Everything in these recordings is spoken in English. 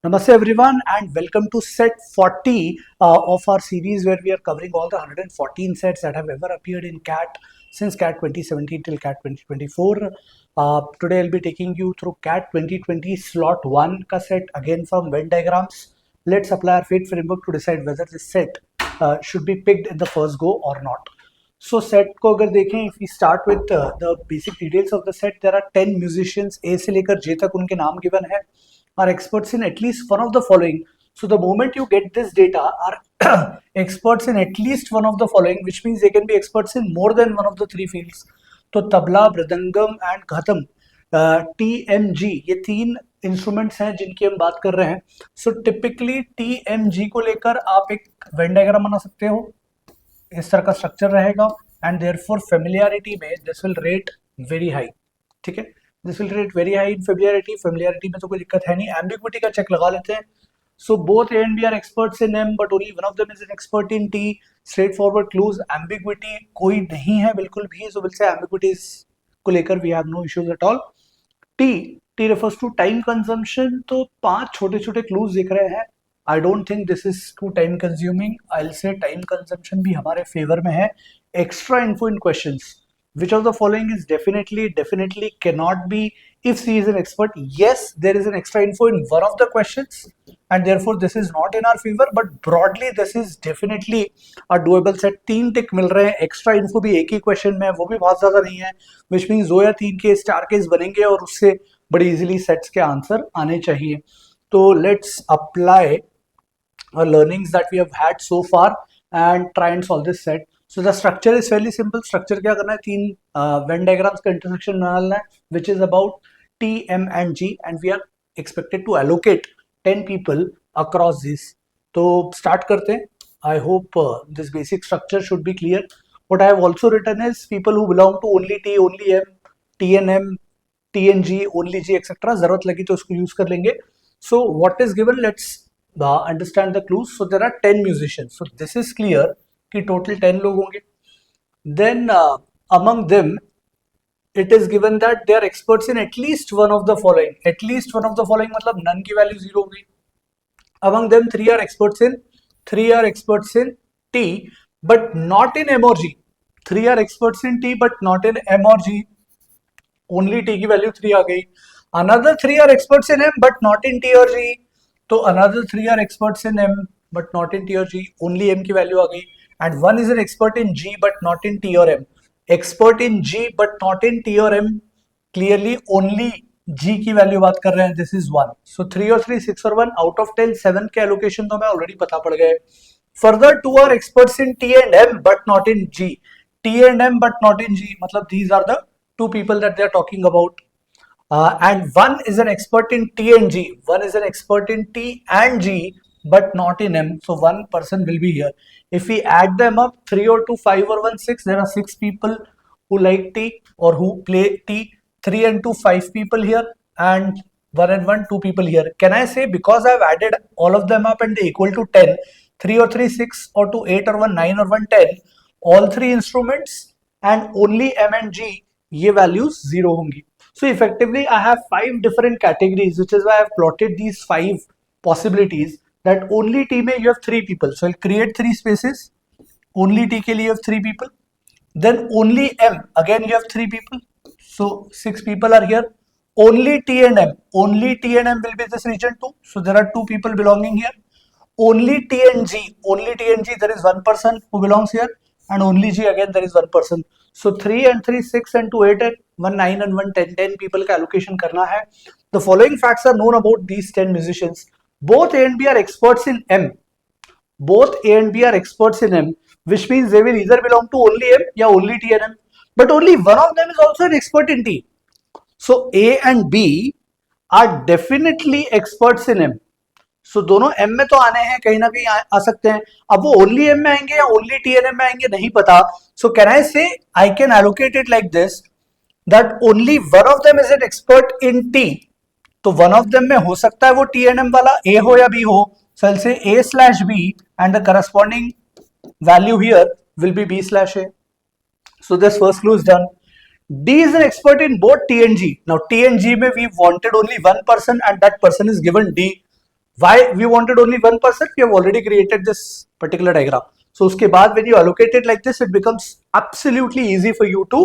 Namaste everyone and welcome to set 40 of our series where we are covering all the 114 sets that have ever appeared in CAT since CAT 2017 till CAT 2024. Today I'll be taking you through CAT 2020 slot 1 ka set again from Venn diagrams. Let's apply our fate framework to decide whether this set should be picked in the first go or not. So set को अगर देखें, if we start with the basic details of the set, there are 10 musicians, A से लेकर J तक उनके नाम given है, are experts in at least one of the following. So the moment you get this data, are experts in at least one of the following, which means they can be experts in more than one of the three fields. तो tabla, mridangam and ghatam, TMG, ये तीन instruments हैं जिनकी हम बात कर रहे हैं. सो टिपिकली TMG को लेकर आप एक वेन डायग्राम बना सकते हो. इस तरह का स्ट्रक्चर रहेगा एंड देयरफॉर फेमिलियरिटी में this will rate very high. ठीक है, this will rate very high in familiarity में तो कोई दिक्कत है नहीं. एम्बिग्विटी का चेक लगा लेते हैं. So both A and B are experts in M but only one of them is an expert in T. Straightforward clues, ambiguity कोई नहीं है बिल्कुल भी. सो विल से एम्बिग्विटीज को लेकर we have no issues at all. T refers to time consumption. तो 5 छोटे छोटे क्लूज दिख रहे हैं. I don't think this is too time consuming. I'll say time consumption भी हमारे favor में है. Extra info in questions. Which of the following is definitely cannot be if she is an expert? Yes, there is an extra info in one of the questions and therefore this is not in our favor, but broadly this is definitely a doable set. 3 टिक मिल रहे हैं. Extra info भी एक ही question में है, वो भी बहुत ज्यादा नहीं है, which means 2 या 3 के स्टार केस बनेंगे और उससे बड़ी इजीली सेट्स के आंसर आने चाहिए. तो let's apply learnings that we have had so far and try and solve this set. So the structure is fairly simple. Structure क्या करना है, 3 Venn diagrams का intersection बनाना है, which is about T, M and G, and we are expected to allocate 10 people across this. तो start करते हैं. I hope this basic structure should be clear. What I have also written is people who belong to only T, only M, T and M, T and G, only G, etc. जरूरत लगी तो उसको use कर लेंगे. So what is given? Let's understand the clues. So there are 10 musicians. So this is clear कि total 10 लोग होंगे. Then among them it is given that they are experts in at least one of the following. At least one of the following मतलब none की value 0 होगी. Among them 3 are experts in T but not in M or G. 3 are experts in T but not in M or G. Only T की value 3 आ गई. Another 3 are experts in M but not in T or G. तो another 3 are experts in M but not in T or G. Only M की value आ गई. And 1 is an expert in G but not in T or M. Expert in G but not in T or M. Clearly only G की value बात कर रहे हैं. This is 1. So 3 और 3, 6 और 1 out of 10, 7 के allocation तो हमें already पता पड़ गए. Further 2 are experts in T and M but not in G. T and M but not in G. मतलब these are the 2 people that they are talking about. And 1 is an expert in T and G. 1 is an expert in T and G but not in M. So 1 person will be here. If we add them up, 3 or 2, 5 or 1, 6, there are 6 people who like T or who play T. 3 and 2, 5 people here, and 1 and 1, 2 people here. Can I say because I have added all of them up and they equal to 10, 3 or 3, 6 or 2, 8 or 1, 9 or 1, 10, all 3 instruments and only M and G, ये values 0 होंगी. So effectively I have 5 different categories, which is why I have plotted these 5 possibilities. That only T में you have 3 people. So I'll create 3 spaces. Only T के लिए you have 3 people. Then only M, again you have 3 people. So 6 people are here. Only T and M. Only T and M will be this region too. So there are 2 people belonging here. Only T and G. Only T and G, there is 1 person who belongs here. And only G, again there is 1 person. So 3 and 3, 6 and 2, 8 and 1, 9 and 1, 10, 10 people का allocation करना है. The following facts are known about these 10 musicians. Both A and B are experts in M. Both A and B are experts in M, which means they will either belong to only M या only T and M. But only one of them is also an expert in T. So A and B are definitely experts in M. So दोनों M में तो आने हैं, कहीं ना कहीं आ सकते हैं. अब वो only M में आएंगे या only T and M में आएंगे नहीं पता. So can I say I can allocate it like this, that only one of them is an expert in T. तो one of them में हो सकता है वो T and M वाला A हो या B हो. So I'll say A/B and the corresponding value here will be B/A. So this first clue is done. D is an expert in both T and G. Now T and G में we wanted only one person and that person is given D. Why we wanted only one person? We have already created this particular diagram. So उसके बाद when you allocate it like this, it becomes absolutely easy for you to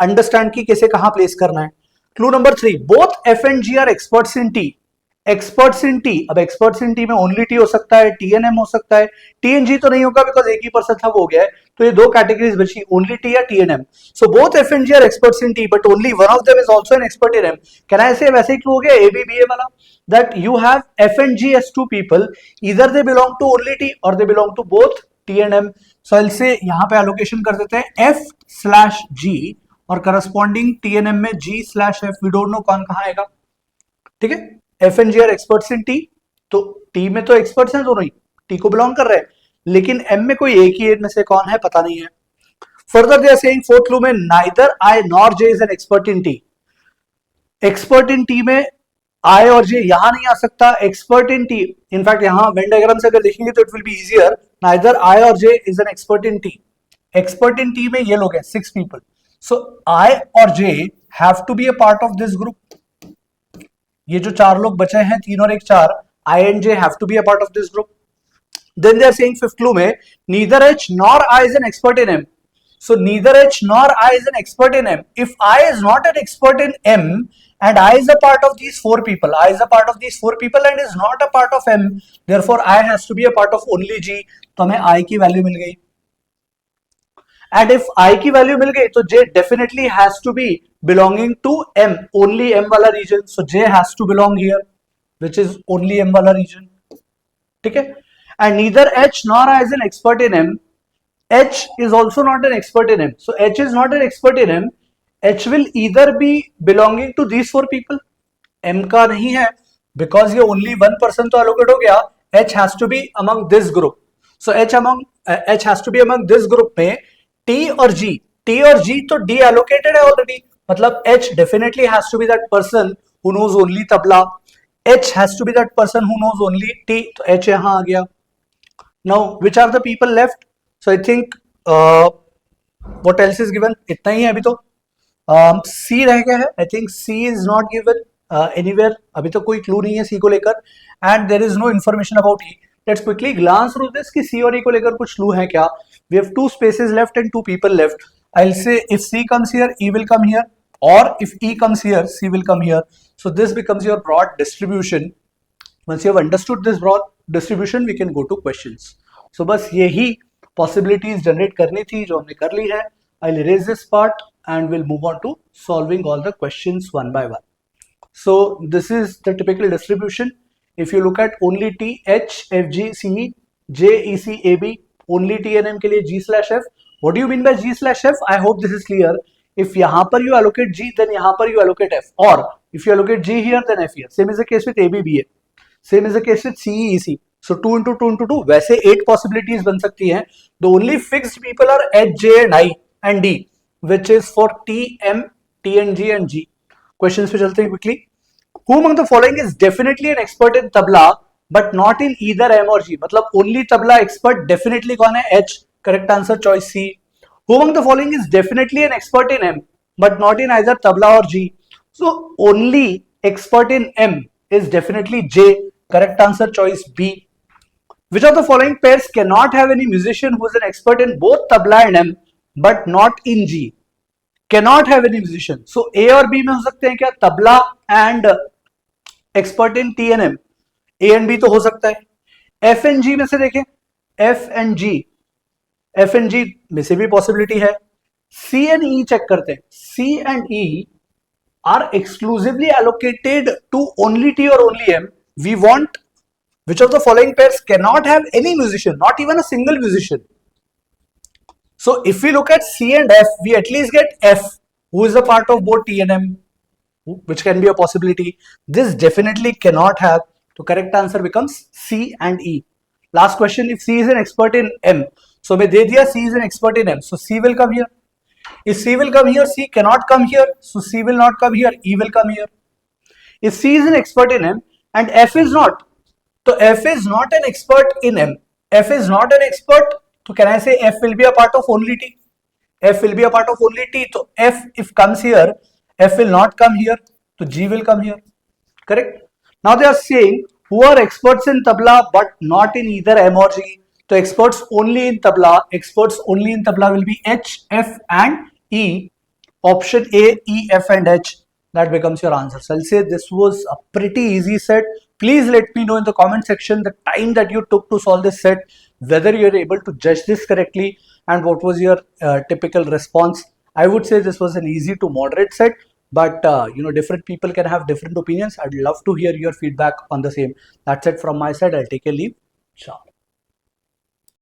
understand कि कैसे कहाँ place करना है. Clue number 3, both F and G are experts in T. Experts in T. अब experts in T में only T हो सकता है, टीएनएम हो सकता है, टीएनजी तो नहीं होगा बिकॉज एक ही पर्सन था वो हो गया है. तो ये दो कैटेगरीज बची, ओनली टी या T and M. So both F and G are experts in T but only one of them is also an expert in M. Can I say वैसे ही क्लू हो गया एबीबीए वाला, that you have F and G as two people, either they belong to only T और they belong to both T and M. So से यहाँ पे allocation कर देते हैं एफ स्लैश जी और करस्पॉन्डिंग टीएनएम में G slash F. We don't know कौन कहाँ आएगा. ठीक है, F and G are experts in T, तो टी में तो एक्सपर्ट्स हैं दोनों ही, टी को बिलोंग कर रहे हैं, लेकिन एम में कोई एक ही में से कौन है पता नहीं है. Further they are saying fourth clue में neither I nor J is an expert in T. Expert in T में आई और जे यहां नहीं आ सकता. एक्सपर्ट इन टी, इनफैक्ट यहां वेन डायग्राम से अगर देखेंगे तो it will be easier. Neither I और J is an expert in T. Expert in T में ये लोग हैं 6 पीपल. सो आई और J have to be a part of this group. ये जो 4 लोग बचे हैं, 3 और 1 4, I and J have to be a part of this group. Then they are saying fifth clue में neither H nor I is an expert in M. So neither H nor I is an expert in M. If I is not an expert in M and I is a part of these 4 people, I is a part of these 4 people and is not a part of M, therefore I has to be a part of only G. तो हमें I की value मिल गई. And if I की value मिल गई तो J definitely has to be belonging to M, only M वाला region. So J has to belong here, which is only M वाला region. ठीक है. And neither H nor I is an expert in M. H is also not an expert in M. So H is not an expert in M. H will either be belonging to these 4 people. M का नहीं है because ये only one person तो allocate हो गया. H has to be among this group. So H has to be among this group में T और G तो D allocated है already. मतलब H definitely has to be that person who knows only tabla. H has to be that person who knows only T. तो H यहाँ आ गया. Now which are the people left? So I think what else is given? इतना ही है अभी तो. सी रह गया है. I think C is not given anywhere. अभी तो कोई क्लू नहीं है सी को लेकर and there is no information about E. Let's quickly glance through this कि सी और ई को लेकर कुछ क्लू है क्या. We have 2 spaces left and 2 people left. I will say if C comes here E will come here और if E comes here C will come here. So this becomes your broad distribution. Once you have understood this broad distribution we can go to questions. So बस यही possibilities generate करनी थी जो हमने कर ली है. I will erase this part and we'll move on to solving all the questions one by one. So this is the typical distribution. If you look at only T, H, F, G, C, J, E, C, A, B, only T and M के लिए G slash F. What do you mean by G slash F? I hope this is clear. If यहाँ पर you allocate G, then यहाँ पर you allocate F. Or if you allocate G here, then F here. Same is the case with A, B, B, A. Same is the case with C, E, C. So 2 into 2 into 2. वैसे 8 possibilities बन सकती हैं. The only fixed people are H, J and I and D, which is for T, M, T and G and G. Questions पे चलते हैं quickly. Who among the following is definitely an expert in tabla but not in either M or G? मतलब only tabla expert definitely कौन है? H. Correct answer choice C. Who among the following is definitely an expert in M but not in either tabla or G? So only expert in M is definitely J. Correct answer choice B. Which of the following pairs cannot have any musician who is an expert in both tabla and M but not in G? Cannot have any musician. So A और B में हो सकते हैं क्या? Tabla and expert in T and M. A and B तो हो सकता है. F and G में से देखें, F and G में से भी possibility है. C and E check करते हैं. C and E are exclusively allocated to only T or only M. We want which of the following pairs cannot have any musician, not even a single musician. So if we look at C and F, we at least get F, who is a part of both T and M, which can be a possibility. This definitely cannot have. So correct answer becomes C and E. Last question, if C is an expert in M, so मैं दे दिया C is an expert in M, so C will come here. If C will come here, C cannot come here, so C will not come here, E will come here. If C is an expert in M and F is not, so F is not an expert in M. F is not an expert. So can I say F will be a part of only T? F will be a part of only T. So F if comes here, F will not come here. So G will come here. Correct? Now they are saying who are experts in tabla but not in either M or G. So experts only in tabla will be H, F and E. Option A, E, F and H. That becomes your answer. So I'll say this was a pretty easy set. Please let me know in the comment section the time that you took to solve this set, whether you're able to judge this correctly, and what was your typical response. I would say this was an easy to moderate set, but different people can have different opinions. I'd love to hear your feedback on the same. That's it from my side. I'll take a leave. Ciao.